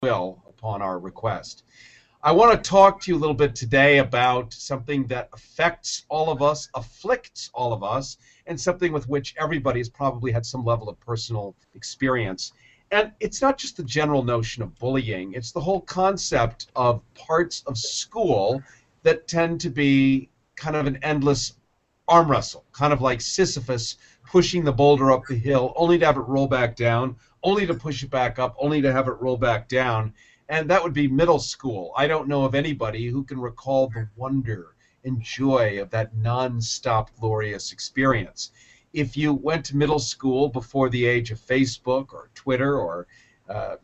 will upon our request. I want to talk to you a little bit today about something that affects all of us, afflicts all of us, and something with which everybody has probably had some level of personal experience. And it's not just the general notion of bullying, it's the whole concept of parts of school that tend to be kind of an endless arm wrestle, kind of like Sisyphus pushing the boulder up the hill, only to have it roll back down, only to push it back up, only to have it roll back down. And that would be middle school. I don't know of anybody who can recall the wonder and joy of that non-stop glorious experience. If you went to middle school before the age of Facebook or Twitter or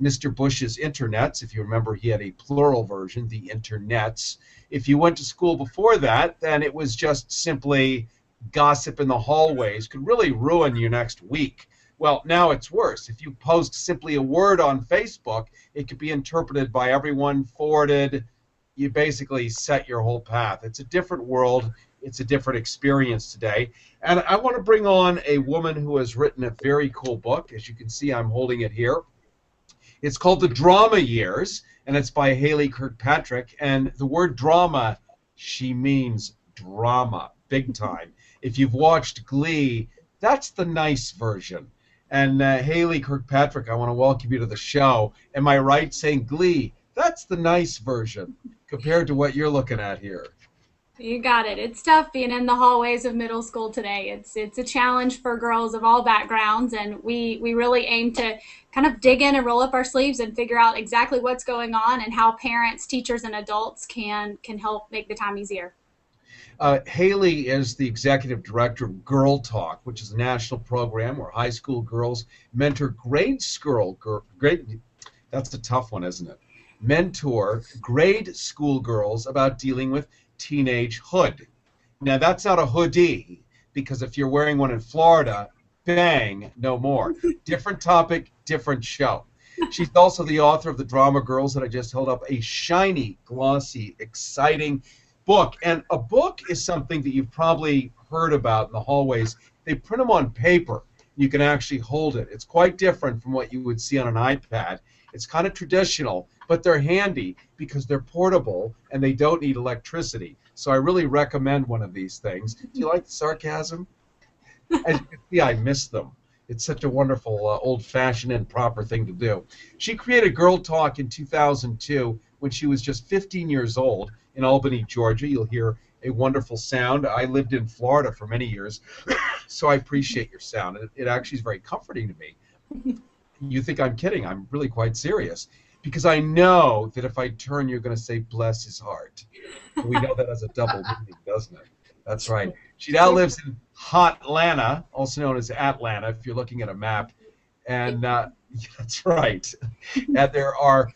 Mr. Bush's internets, if you remember he had a plural version, the internets. If you went to school before that, then it was just simply gossip in the hallways, could really ruin your next week. Well, now it's worse. If you post simply a word on Facebook, it could be interpreted by everyone, forwarded. You basically set your whole path. It's a different world. It's a different experience today. And I want to bring on a woman who has written a very cool book. As you can see, I'm holding it here. It's called The Drama Years, and it's by Haley Kirkpatrick. And the word drama, she means drama, big time. If you've watched Glee, that's the nice version. And Haley Kirkpatrick, I want to welcome you to the show. Am I right saying Glee? That's the nice version compared to what you're looking at here. You got it. It's tough being in the hallways of middle school today. It's a challenge for girls of all backgrounds, and we really aim to kind of dig in and roll up our sleeves and figure out exactly what's going on and how parents, teachers, and adults can help make the time easier. Haley is the executive director of Girl Talk, which is a national program where high school girls mentor that's a tough one, isn't it? Mentor grade school girls about dealing with teenagehood. Now, that's not a hoodie, because if you're wearing one in Florida, bang, no more. Different topic, different show. She's also the author of The Drama Girls that I just held up, a shiny, glossy, exciting book. And a book is something that you've probably heard about in the hallways. They print them on paper. You can actually hold it. It's quite different from what you would see on an iPad. It's kind of traditional, but they're handy because they're portable and they don't need electricity. So I really recommend one of these things. Do you like the sarcasm? As you can see, I miss them. It's such a wonderful, old-fashioned and proper thing to do. She created Girl Talk in 2002 when she was just 15 years old in Albany, Georgia. You'll hear a wonderful sound. I lived in Florida for many years, so I appreciate your sound. It actually is very comforting to me. You think I'm kidding. I'm really quite serious, because I know that if I turn, you're going to say, bless his heart. We know that as a double meaning, doesn't it? That's right. She now lives in Hotlanta, also known as Atlanta, if you're looking at a map. And that's right. And there are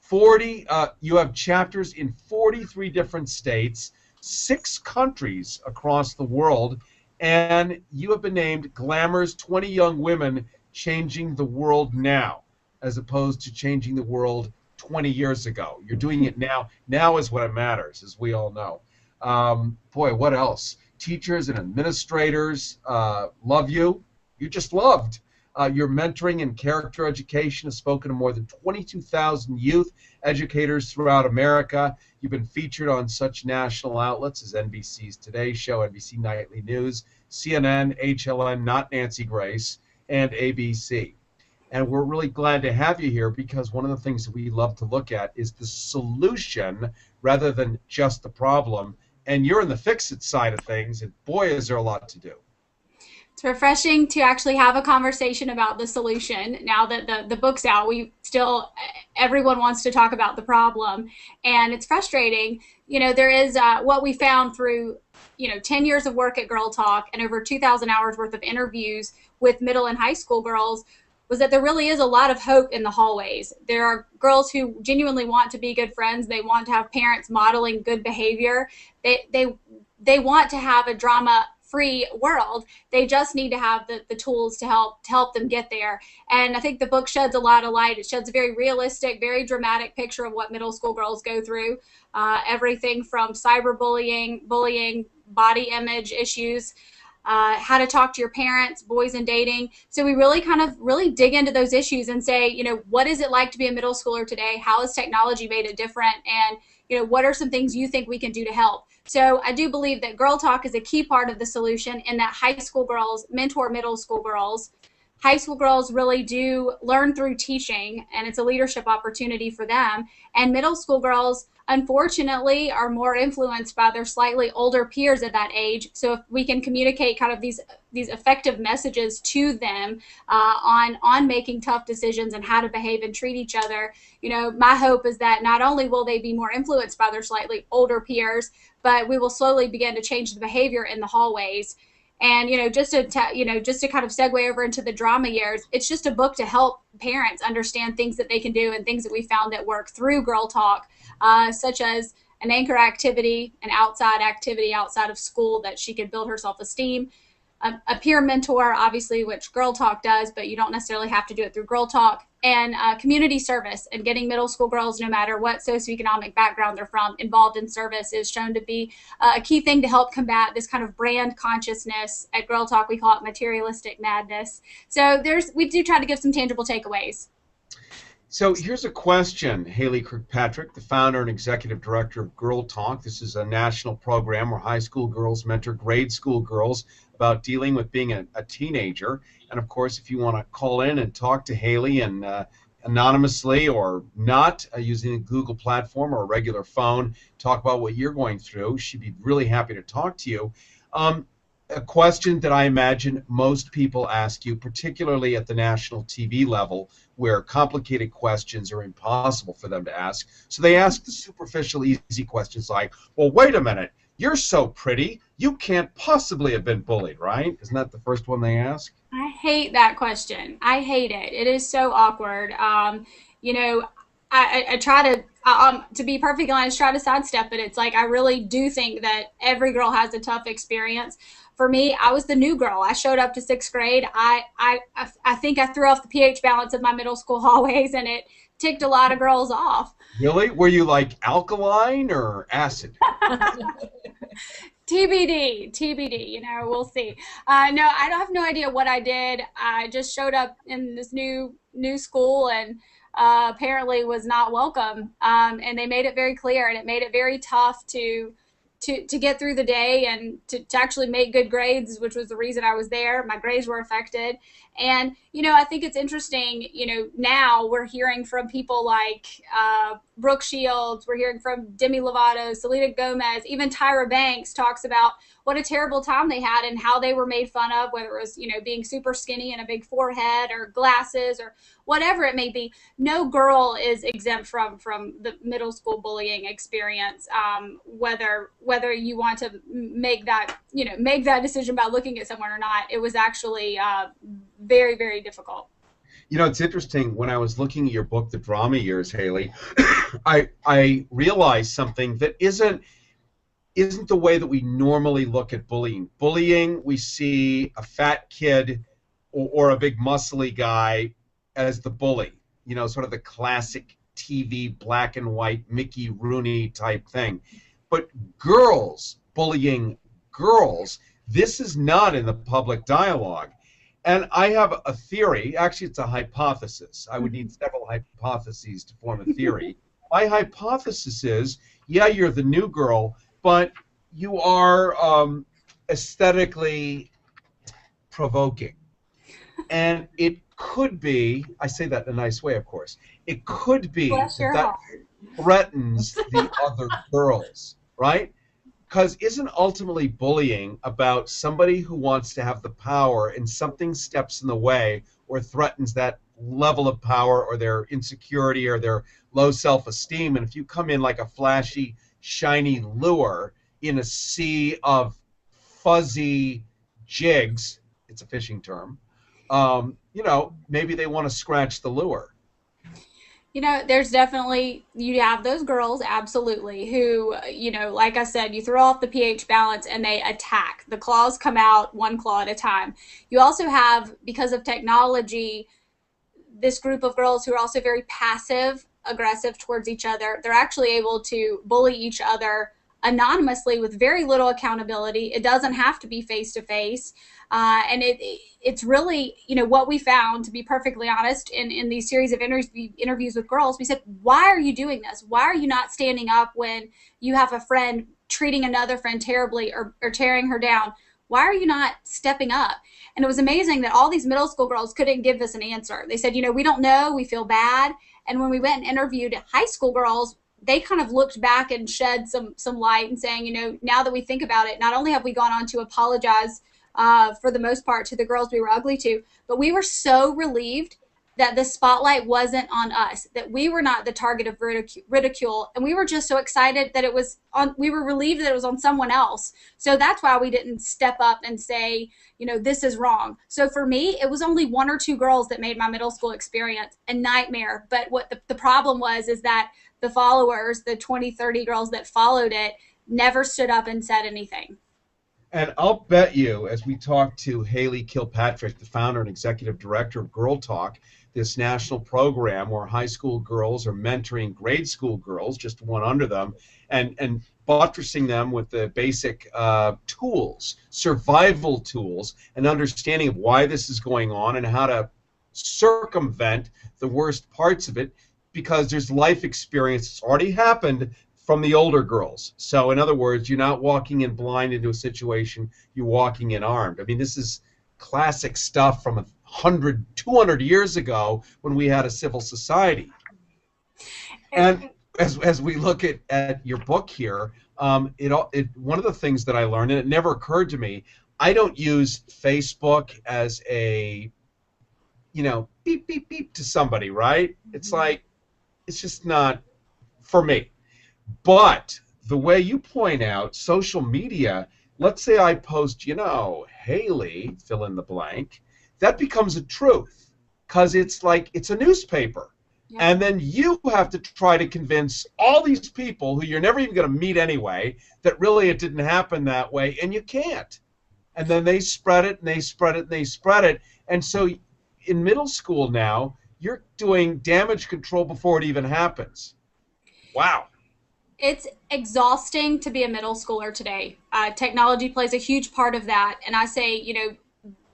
40, you have chapters in 43 different states, 6 countries across the world, and you have been named Glamour's 20 Young Women Changing the World Now, as opposed to changing the world 20 years ago. You're doing it now. Now is what matters, as we all know. Boy, what else? Teachers and administrators love you. You're just loved. Your mentoring and character education has spoken to more than 22,000 youth educators throughout America. You've been featured on such national outlets as NBC's Today Show, NBC Nightly News, CNN, HLN, Not Nancy Grace, and ABC. And we're really glad to have you here, because one of the things that we love to look at is the solution rather than just the problem. And you're in the fix-it side of things, and boy, is there a lot to do. It's refreshing to actually have a conversation about the solution. Now that the book's out, everyone wants to talk about the problem, and it's frustrating. You know, there is what we found through 10 years of work at Girl Talk and over 2,000 hours worth of interviews with middle and high school girls was that there really is a lot of hope in the hallways. There are girls who genuinely want to be good friends. They want to have parents modeling good behavior. They want to have a drama-free world. They just need to have the tools to help them get there. And I think the book sheds a lot of light. It sheds a very realistic, very dramatic picture of what middle school girls go through. Everything from cyberbullying, bullying, body image issues, how to talk to your parents, boys and dating. So we really kind of really dig into those issues and say, you know, what is it like to be a middle schooler today? How has technology made it different? And, you know, what are some things you think we can do to help? So I do believe that Girl Talk is a key part of the solution, and that high school girls mentor middle school girls. High school girls really do learn through teaching, and it's a leadership opportunity for them. And middle school girls, unfortunately, are more influenced by their slightly older peers at that age. So if we can communicate kind of these effective messages to them on making tough decisions and how to behave and treat each other, you know, my hope is that not only will they be more influenced by their slightly older peers, but we will slowly begin to change the behavior in the hallways. And, you know, just to kind of segue over into the drama years, it's just a book to help parents understand things that they can do and things that we found that work through Girl Talk, such as an anchor activity, an outside activity outside of school that she could build her self-esteem, a peer mentor, obviously, which Girl Talk does, but you don't necessarily have to do it through Girl Talk, and community service, and getting middle school girls, no matter what socioeconomic background they're from, involved in service is shown to be a key thing to help combat this kind of brand consciousness. At Girl Talk, we call it materialistic madness. So we do try to give some tangible takeaways. So here's a question, Haley Kirkpatrick, the founder and executive director of Girl Talk. This is a national program where high school girls mentor grade school girls about dealing with being a teenager. And of course, if you want to call in and talk to Haley and anonymously or not using the Google platform or a regular phone, talk about what you're going through, she'd be really happy to talk to you. A question that I imagine most people ask you, particularly at the national TV level, where complicated questions are impossible for them to ask. So they ask the superficial, easy questions like, well, wait a minute, you're so pretty, you can't possibly have been bullied, right? Isn't that the first one they ask? I hate that question. I hate it. It is so awkward. You know, I try to be perfectly honest, try to sidestep it. It's like I really do think that every girl has a tough experience. For me, I was the new girl. I showed up to sixth grade. I think I threw off the pH balance of my middle school hallways, and it ticked a lot of girls off. Really? Were you like alkaline or acid? TBD, you know, we'll see. No, I have no idea what I did. I just showed up in this new school and apparently was not welcome. And they made it very clear, and it made it very tough to get through the day and to actually make good grades, which was the reason I was there. My grades were affected. And, you know, I think it's interesting, you know, now we're hearing from people like Brooke Shields, we're hearing from Demi Lovato, Selena Gomez, even Tyra Banks talks about what a terrible time they had and how they were made fun of, whether it was, you know, being super skinny and a big forehead or glasses or whatever it may be. No girl is exempt from the middle school bullying experience, whether you want to make that decision about looking at someone or not. It was actually very, very difficult. You know, it's interesting. When I was looking at your book, The Drama Years, Haley, I realized something that isn't the way that we normally look at bullying. Bullying, we see a fat kid or a big muscly guy as the bully. You know, sort of the classic TV black and white Mickey Rooney type thing. But girls bullying girls, this is not in the public dialogue. And I have a theory. Actually, it's a hypothesis. I would need several hypotheses to form a theory. My hypothesis is, yeah, you're the new girl, but you are aesthetically provoking. And it could be, I say that in a nice way, of course, it could be that threatens the other girls, right? Because isn't ultimately bullying about somebody who wants to have the power and something steps in the way or threatens that level of power or their insecurity or their low self-esteem? And if you come in like a flashy, shiny lure in a sea of fuzzy jigs, it's a fishing term, you know, maybe they want to scratch the lure. You know, there's definitely, you have those girls, absolutely, who, you know, like I said, you throw off the pH balance and they attack. The claws come out one claw at a time. You also have, because of technology, this group of girls who are also very passive aggressive towards each other. They're actually able to bully each other anonymously with very little accountability. It doesn't have to be face to face. And it's really, what we found, to be perfectly honest, in these series of interviews with girls, we said, why are you doing this? Why are you not standing up when you have a friend treating another friend terribly or tearing her down? Why are you not stepping up? And it was amazing that all these middle school girls couldn't give us an answer. They said, we don't know, we feel bad. And when we went and interviewed high school girls, they kind of looked back and shed some light and saying, now that we think about it, not only have we gone on to apologize for the most part to the girls we were ugly to, but we were so relieved that the spotlight wasn't on us, that we were not the target of ridicule, and we were just so excited that we were relieved that it was on someone else. So that's why we didn't step up and say, this is wrong. So for me, it was only 1 or 2 girls that made my middle school experience a nightmare. But what the problem is that the followers, the 20, 30 girls that followed it, never stood up and said anything. And I'll bet you, as we talk to Haley Kilpatrick, the founder and executive director of Girl Talk, this national program where high school girls are mentoring grade school girls, just one under them, and buttressing them with the basic tools, survival tools, and understanding of why this is going on and how to circumvent the worst parts of it, because there's life experience that's already happened from the older girls. So in other words, you're not walking in blind into a situation, you're walking in armed. I mean, this is classic stuff from 100, 200 years ago when we had a civil society. And as we look at your book here, one of the things that I learned, and it never occurred to me, I don't use Facebook as a, beep, beep, beep to somebody, right? It's like, it's just not for me. But the way you point out, social media, let's say I post, Haley, fill in the blank, that becomes a truth, because it's like it's a newspaper. Yeah. And then you have to try to convince all these people who you're never even going to meet anyway that really it didn't happen that way, and you can't. And then they spread it, and they spread it, and they spread it. And so in middle school now, you're doing damage control before it even happens. Wow. It's exhausting to be a middle schooler today. Technology plays a huge part of that. And I say,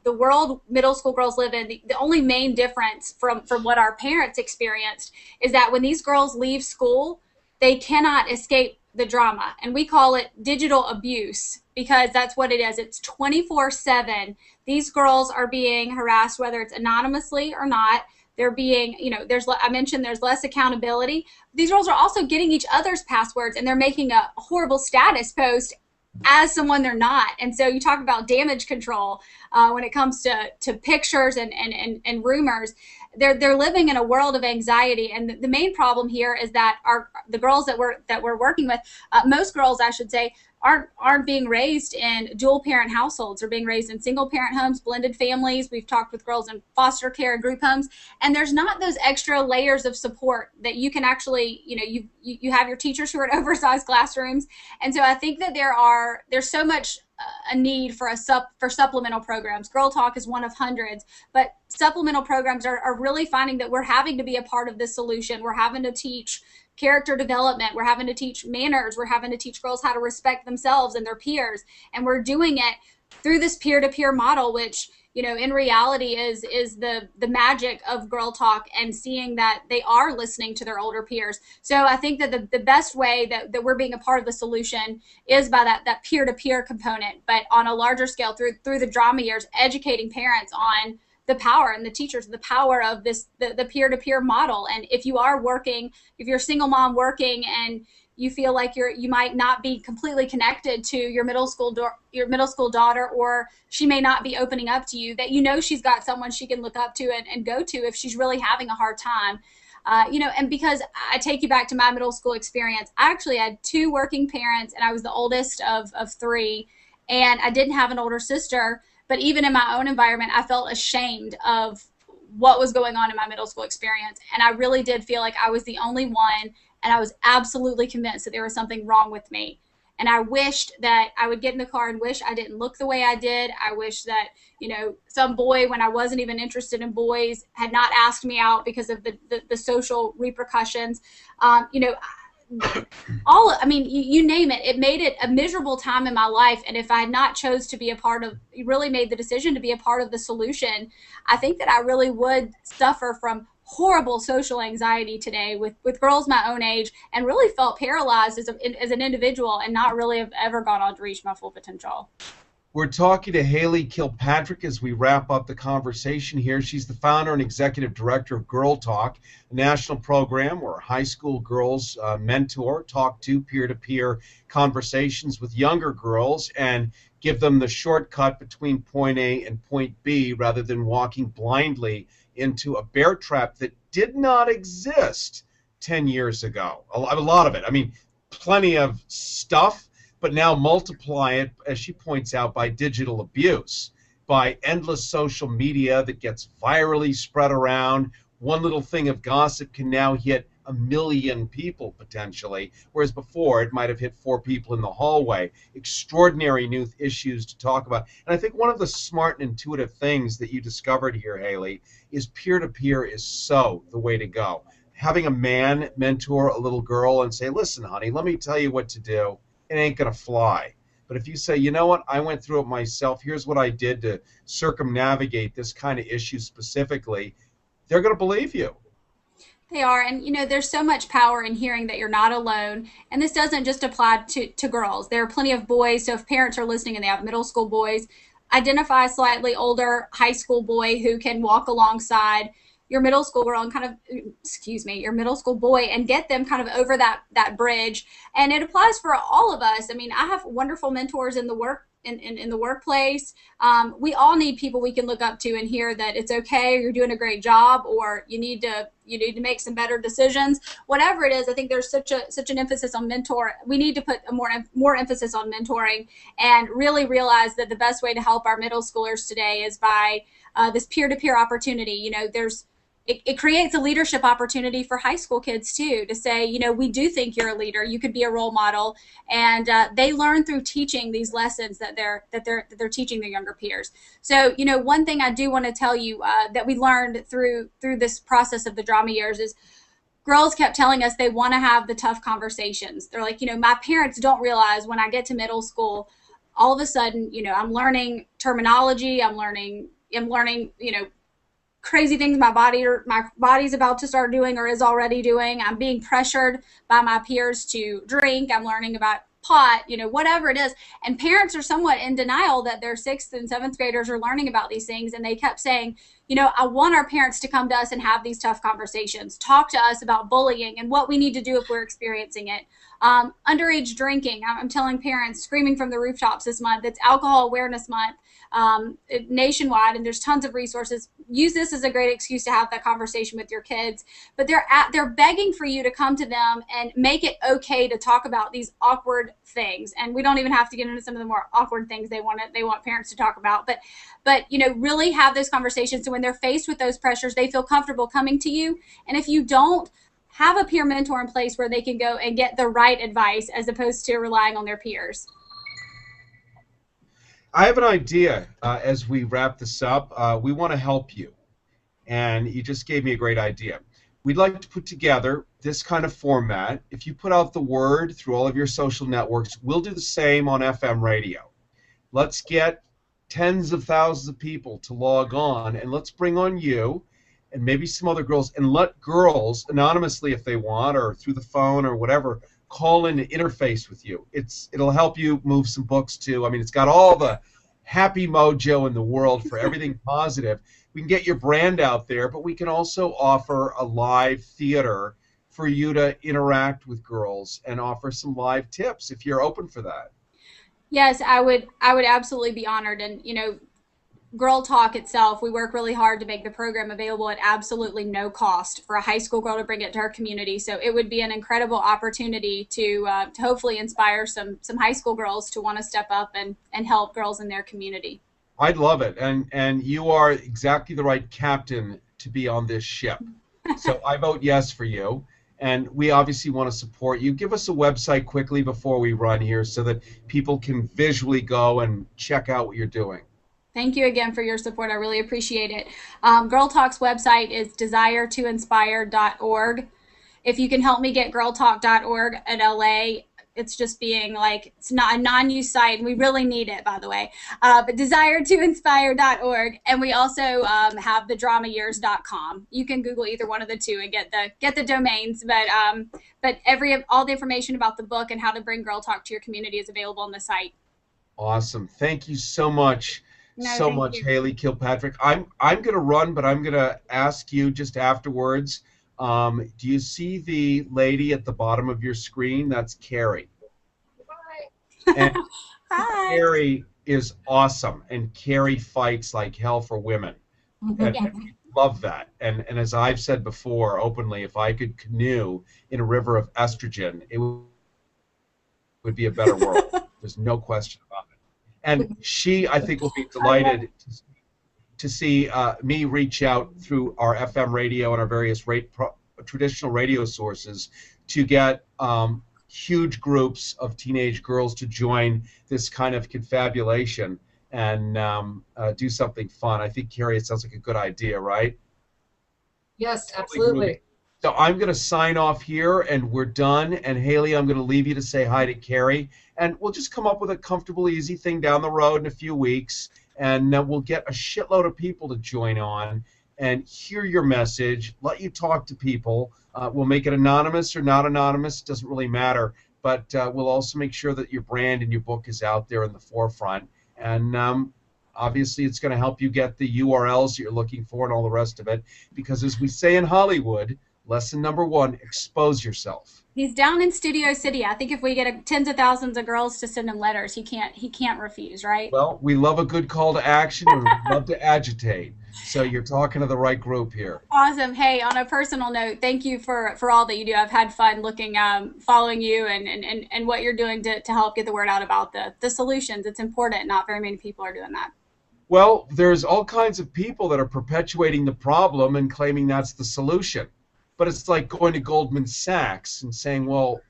the world middle school girls live in, the only main difference from what our parents experienced is that when these girls leave school, they cannot escape the drama. And we call it digital abuse, because that's what it is. It's 24/7. These girls are being harassed, whether it's anonymously or not. They're being, I mentioned there's less accountability. These girls are also getting each other's passwords, and they're making a horrible status post as someone they're not. And so you talk about damage control when it comes to pictures and rumors. They're living in a world of anxiety, and the main problem here is that the girls that we're working with, most girls, I should say, aren't being raised in dual parent households. They're being raised in single parent homes, blended families. We've talked with girls in foster care and group homes, and there's not those extra layers of support that you can actually, you have your teachers who are in oversized classrooms. And so I think that there's so much a need for supplemental programs. Girl Talk is one of hundreds, but supplemental programs are really finding that we're having to be a part of this solution. We're having to teach character development. We're having to teach manners. We're having to teach girls how to respect themselves and their peers. And we're doing it through this peer-to-peer model, which, in reality is the magic of Girl Talk, and seeing that they are listening to their older peers. So I think that the best way that we're being a part of the solution is by that peer-to-peer component, but on a larger scale through the drama years, educating parents on the power, and the teachers, the power of the peer-to-peer model. And if you are working, if you're a single mom working and you feel like you might not be completely connected to your middle school daughter, or she may not be opening up to you, that she's got someone she can look up to and go to if she's really having a hard time. And because I take you back to my middle school experience, I actually had 2 working parents, and I was the oldest of 3, and I didn't have an older sister. But even in my own environment, I felt ashamed of what was going on in my middle school experience. And I really did feel like I was the only one, and I was absolutely convinced that there was something wrong with me. And I wished that I would get in the car and wish I didn't look the way I did. I wish that, some boy, when I wasn't even interested in boys, had not asked me out because of the social repercussions. I mean, you name it, it made it a miserable time in my life. And if I had not chose to be a part of, really made the decision to be a part of the solution, I think that I really would suffer from horrible social anxiety today with girls my own age, and really felt paralyzed as an individual, and not really have ever gone on to reach my full potential. We're talking to Haley Kilpatrick as we wrap up the conversation here. She's the founder and executive director of Girl Talk, a national program where high school girls mentor, talk to peer-to-peer conversations with younger girls and give them the shortcut between point A and point B rather than walking blindly into a bear trap that did not exist 10 years ago. A lot of it. I mean, plenty of stuff, but now multiply it, as she points out, by digital abuse, by endless social media that gets virally spread around. One little thing of gossip can now hit 1 million people potentially, whereas before it might have hit 4 people in the hallway. Extraordinary new issues to talk about. And I think one of the smart and intuitive things that you discovered here, Haley, is peer-to-peer is so the way to go. Having a man mentor a little girl and say, listen, honey, let me tell you what to do. It ain't going to fly. But if you say, you know what, I went through it myself, here's what I did to circumnavigate this kind of issue specifically, they're going to believe you. They are. And, there's so much power in hearing that you're not alone. And this doesn't just apply to girls. There are plenty of boys. So if parents are listening and they have middle school boys, identify a slightly older high school boy who can walk alongside your middle school girl and your middle school boy, and get them kind of over that bridge. And it applies for all of us. I mean, I have wonderful mentors in the workplace. We all need people we can look up to and hear that it's okay, or you're doing a great job, or you need to make some better decisions. Whatever it is, I think there's such an emphasis on mentor. We need to put a more emphasis on mentoring, and really realize that the best way to help our middle schoolers today is by this peer-to-peer opportunity. It creates a leadership opportunity for high school kids too, to say, we do think you're a leader, you could be a role model, and they learn through teaching these lessons that they're teaching their younger peers. So, one thing I do want to tell you that we learned through this process of the drama years is girls kept telling us they want to have the tough conversations. They're like, my parents don't realize when I get to middle school, all of a sudden, I'm learning terminology, I'm learning, crazy things my body's about to start doing or is already doing. I'm being pressured by my peers to drink. I'm learning about pot, whatever it is. And parents are somewhat in denial that their 6th and 7th graders are learning about these things. And they kept saying, I want our parents to come to us and have these tough conversations, talk to us about bullying and what we need to do if we're experiencing it. Underage drinking. I'm telling parents, screaming from the rooftops this month, it's Alcohol Awareness Month nationwide, and there's tons of resources. Use this as a great excuse to have that conversation with your kids. But they're begging for you to come to them and make it okay to talk about these awkward things. And we don't even have to get into some of the more awkward things they want parents to talk about. But really have those conversations, so when they're faced with those pressures, they feel comfortable coming to you. And if you don't, have a peer mentor in place where they can go and get the right advice as opposed to relying on their peers. I have an idea as we wrap this up. We want to help you, and you just gave me a great idea. We'd like to put together this kind of format. If you put out the word through all of your social networks, we'll do the same on FM radio. Let's get tens of thousands of people to log on, and let's bring on you and maybe some other girls, and let girls, anonymously if they want, or through the phone or whatever, call in to interface with you. It'll help you move some books too. I mean, it's got all the happy mojo in the world for everything positive. We can get your brand out there, but we can also offer a live theater for you to interact with girls and offer some live tips if you're open for that. Yes, I would absolutely be honored. And Girl Talk itself, we work really hard to make the program available at absolutely no cost for a high school girl to bring it to her community. So it would be an incredible opportunity to hopefully inspire some high school girls to want to step up and help girls in their community. I'd love it. And you are exactly the right captain to be on this ship. So I vote yes for you. And we obviously want to support you. Give us a website quickly before we run here so that people can visually go and check out what you're doing. Thank you again for your support. I really appreciate it. Girl Talk's website is desiretoinspire.org. if you can help me get girltalk.org at LA, it's just being like, it's not a non-use site, and we really need it, by the way. But desiretoinspire.org, and we also have thedramayears.com. You can Google either one of the two and get the domains. But all the information about the book and how to bring Girl Talk to your community is available on the site. Awesome. Thank you so much. So much, Haley Kilpatrick. I'm going to run, but I'm going to ask you just afterwards. Do you see the lady at the bottom of your screen? That's Carrie. Hi. And Hi. Carrie is awesome, and Carrie fights like hell for women. And Yes. love that. And as I've said before openly, if I could canoe in a river of estrogen, it would be a better world. There's no question about it. And she, I think, will be delighted to see me reach out through our FM radio and our various traditional radio sources to get huge groups of teenage girls to join this kind of confabulation and do something fun. I think, Carrie, it sounds like a good idea, right? Yes, absolutely. So I'm going to sign off here, and we're done. And Haley, I'm going to leave you to say hi to Carrie, and we'll just come up with a comfortable, easy thing down the road in a few weeks, and we'll get a shitload of people to join on and hear your message, let you talk to people. We'll make it anonymous or not anonymous, doesn't really matter, but we'll also make sure that your brand and your book is out there in the forefront. And obviously, it's going to help you get the URLs that you're looking for and all the rest of it, because as we say in Hollywood, lesson number 1, expose yourself. He's down in Studio City. I think if we get tens of thousands of girls to send him letters, he can't refuse, right? Well, we love a good call to action, and we love to agitate. So you're talking to the right group here. Awesome. Hey, on a personal note, thank you for all that you do. I've had fun following you and what you're doing to help get the word out about the solutions. It's important. Not very many people are doing that. Well, there's all kinds of people that are perpetuating the problem and claiming that's the solution. But it's like going to Goldman Sachs and saying, well,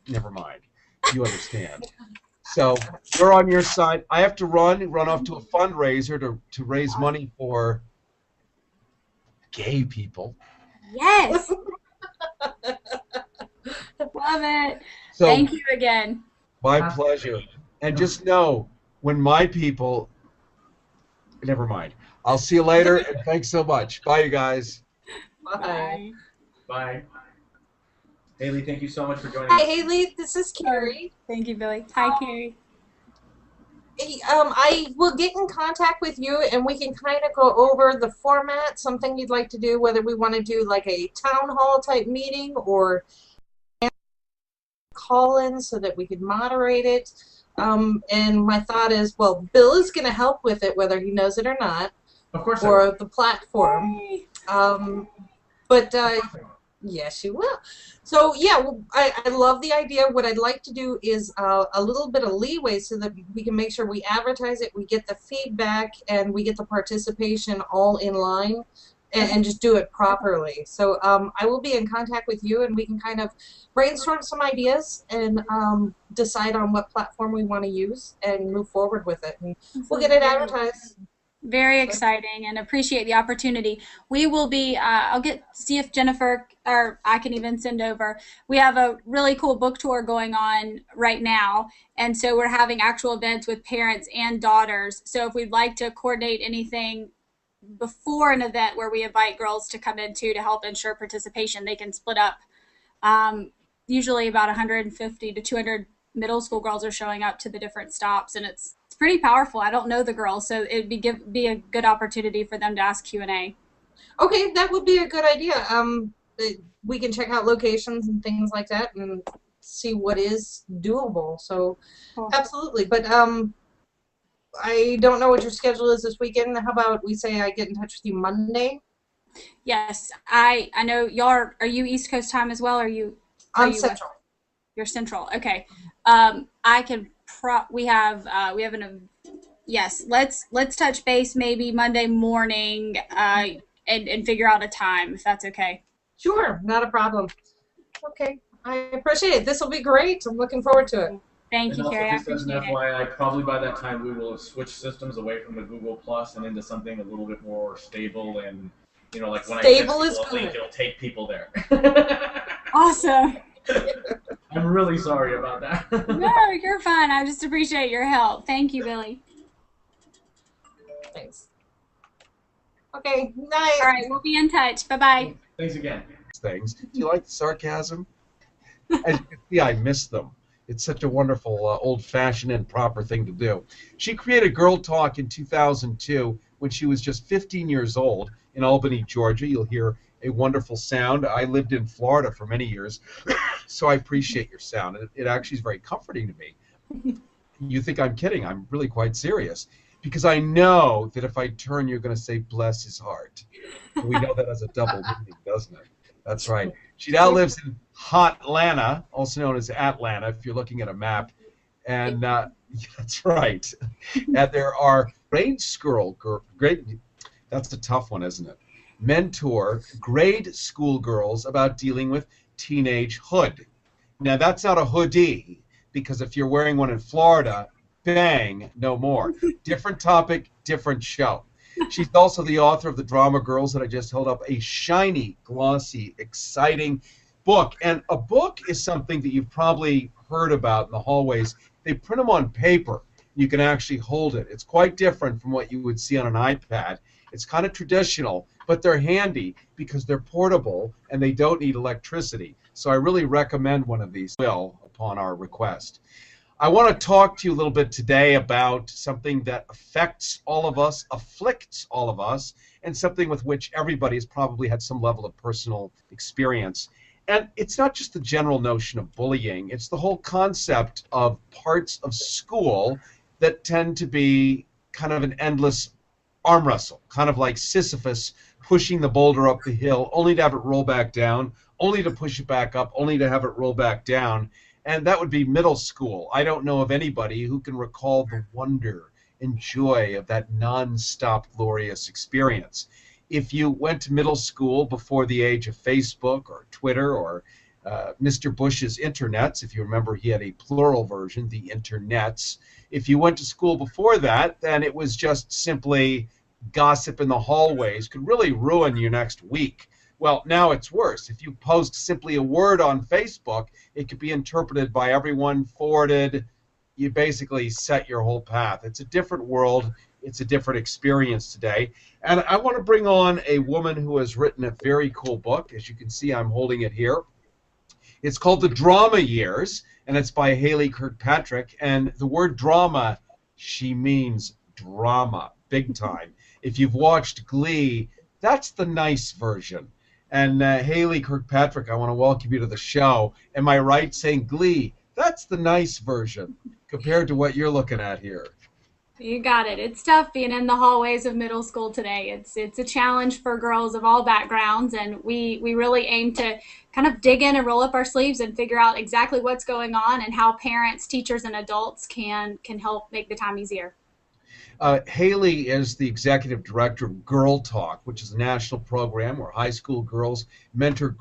never mind. You understand. So we're on your side. I have to run off to a fundraiser to raise money for gay people. Yes. Love it. So, thank you again. My pleasure. And just know, when my people, never mind. I'll see you later, and thanks so much. Bye, you guys. Bye. Bye. Haley, thank you so much for joining Hi, us. Haley. This is Carrie. Thank you, Billy. Hi, Carrie. I will get in contact with you, and we can kind of go over the format, something you'd like to do, whether we want to do like a town hall type meeting or call in so that we could moderate it. And my thought is, well, Bill is going to help with it, whether he knows it or not, Of course. or the platform. But yes, you will. So yeah, well, I love the idea. What I'd like to do is a little bit of leeway so that we can make sure we advertise it, we get the feedback, and we get the participation all in line, and just do it properly. So I will be in contact with you, and we can kind of brainstorm some ideas and decide on what platform we want to use and move forward with it. And we'll get it advertised. Very exciting, and appreciate the opportunity. We will be, I'll see if Jennifer, or I can even send over. We have a really cool book tour going on right now, and so we're having actual events with parents and daughters. So if we'd like to coordinate anything before an event where we invite girls to come in too to help ensure participation, they can split up. Usually about 150 to 200 middle school girls are showing up to the different stops, and it's pretty powerful. I don't know the girls, so it'd be a good opportunity for them to ask Q&A. Okay, that would be a good idea. We can check out locations and things like that and see what is doable. So, Cool. Absolutely. But I don't know what your schedule is this weekend. How about we say I get in touch with you Monday? Yes, I know y'all are you East Coast time as well? Or are you Central. You're Central. Okay. I can we have yes, let's touch base maybe Monday morning and figure out a time if that's okay. Sure, not a problem. Okay, I appreciate it. This will be great. I'm looking forward to it. Thank you, Carrie. I Just as an appreciate it. FYI, probably by that time we will have switched systems away from the Google Plus and into something a little bit more stable and, like when Stable I is send people a link, good. it'll take people there. Awesome. I'm really sorry about that. No, you're fine. I just appreciate your help. Thank you, Billy. Thanks. Okay, night. All right, we'll be in touch. Bye-bye. Thanks again. Things. Do you like the sarcasm? As you can see, I miss them. It's such a wonderful, old-fashioned and proper thing to do. She created Girl Talk in 2002 when she was just 15 years old in Albany, Georgia. You'll hear a wonderful sound. I lived in Florida for many years, so I appreciate your sound. It actually is very comforting to me. You think I'm kidding. I'm really quite serious. Because I know that if I turn, you're going to say, bless his heart. We know that as a double meaning, doesn't it? That's right. She now lives in Hot Atlanta, also known as Atlanta, if you're looking at a map. And that's right. And there are that's a tough one, isn't it? Mentor grade school girls about dealing with teenagehood. Now, that's not a hoodie, because if you're wearing one in Florida, bang, no more. Different topic, different show. She's also the author of the drama Girls that I just held up, a shiny, glossy, exciting book. And a book is something that you've probably heard about in the hallways. They print them on paper. You can actually hold it. It's quite different from what you would see on an iPad. It's kind of traditional, but they're handy because they're portable and they don't need electricity. So I really recommend one of these, upon our request. I want to talk to you a little bit today about something that affects all of us, afflicts all of us, and something with which everybody has probably had some level of personal experience. And it's not just the general notion of bullying, it's the whole concept of parts of school that tend to be kind of an endless arm wrestle, kind of like Sisyphus pushing the boulder up the hill, only to have it roll back down, only to push it back up, only to have it roll back down. And that would be middle school. I don't know of anybody who can recall the wonder and joy of that non-stop glorious experience. If you went to middle school before the age of Facebook or Twitter or Mr. Bush's internets, if you remember he had a plural version, the internets. If you went to school before that, then it was just simply gossip in the hallways, could really ruin your next week. Well, now it's worse. If you post simply a word on Facebook, it could be interpreted by everyone, forwarded. You basically set your whole path. It's a different world. It's a different experience today. And I want to bring on a woman who has written a very cool book. As you can see, I'm holding it here. It's called The Drama Years, and it's by Haley Kirkpatrick. And the word drama, she means drama, big time. If you've watched Glee, that's the nice version. And Haley Kirkpatrick, I want to welcome you to the show. Am I right saying Glee? That's the nice version compared to what you're looking at here. You got it. It's tough being in the hallways of middle school today. It's a challenge for girls of all backgrounds, and we really aim to kind of dig in and roll up our sleeves and figure out exactly what's going on and how parents, teachers, and adults can help make the time easier. Haley is the executive director of Girl Talk, which is a national program where high school girls mentor